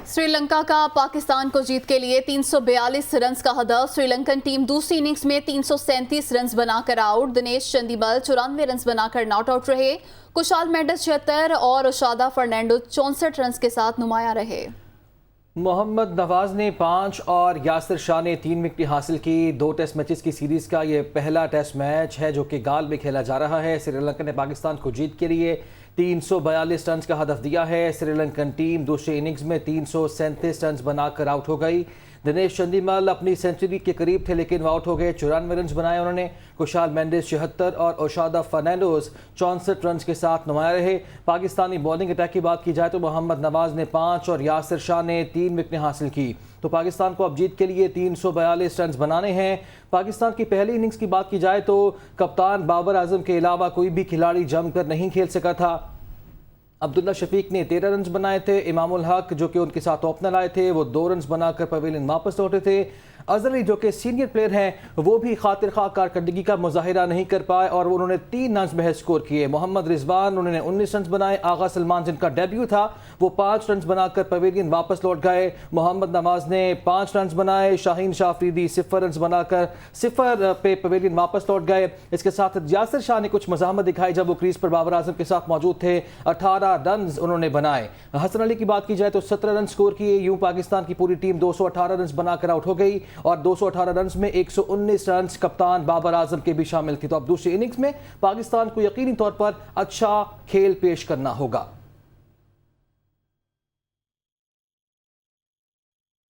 श्रीलंका का पाकिस्तान को जीत के लिए 342 रन का हदफ। श्रीलंकन टीम दूसरी इनिंग्स में 337 रन बनाकर आउट। दिनेश चंदीमल 94 रन बनाकर नॉट आउट रहे। कुशाल मेंडिस 76 और ओशादा फर्नांडो 64 रन के साथ नुमाया रहे। मोहम्मद नवाज ने 5 और यासिर शाह ने 3 विकेट हासिल की। 2 टेस्ट मैचेस की सीरीज का ये पहला टेस्ट मैच है जो कि गाल में खेला जा रहा है। श्रीलंका ने पाकिस्तान को जीत के लिए 342 रन का हदफ दिया है। श्रीलंकन टीम दूसरी इनिंग्स में 337 रन बनाकर आउट हो गई। दिनेश चंदीमल अपनी सेंचुरी के करीब थे लेकिन वो आउट हो गए। 94 रन बनाए उन्होंने। कुशाल मेंडिस 76 और ओशादा फर्नांडोज 64 रन के साथ नुमाया रहे। पाकिस्तानी बॉलिंग अटैक की बात की जाए तो मोहम्मद नवाज ने 5 और यासिर शाह ने 3 विकेटें हासिल की। तो पाकिस्तान को अब जीत के लिए 342 रन बनाने हैं। पाकिस्तान की पहली इनिंग्स की बात की जाए तो कप्तान बाबर आजम के अलावा कोई भी खिलाड़ी जमकर नहीं खेल सका था। अब्दुल्ला शफीक ने 13 रन बनाए थे। इमामुल हक जो कि उनके साथ ओपनर आए थे वो 2 रन बनाकर पवेलियन वापस लौटे थे। अजहर अली जो कि सीनियर प्लेयर हैं वो भी खातिर खा कारकर्दगी का मुजाहिरा नहीं कर पाए और उन्होंने 3 रन महज स्कोर किए। मोहम्मद रिजवान उन्होंने 19 रन बनाए। आगा सलमान जिनका डेब्यू था वो 5 रन बनाकर पवेलियन वापस लौट गए। मोहम्मद नवाज ने 5 रन बनाए। शाहीन शाह अफरीदी 0 रन बनाकर 0 पे पवेलियन वापस लौट गए। इसके साथ यासिर शाह ने कुछ मज़ाहमत दिखाई जब वो क्रीज पर बाबर आजम के साथ मौजूद थे। 18 रन उन्होंने बनाए। हसन अली की बात की जाए तो 17 रन स्कोर किए। यूं पाकिस्तान की पूरी टीम 218 रन बनाकर आउट हो गई और 218 रन में 119 रन कप्तान बाबर आजम के भी शामिल थी। तो अब दूसरी इनिंग्स में पाकिस्तान को यकीनी तौर पर अच्छा खेल पेश करना होगा।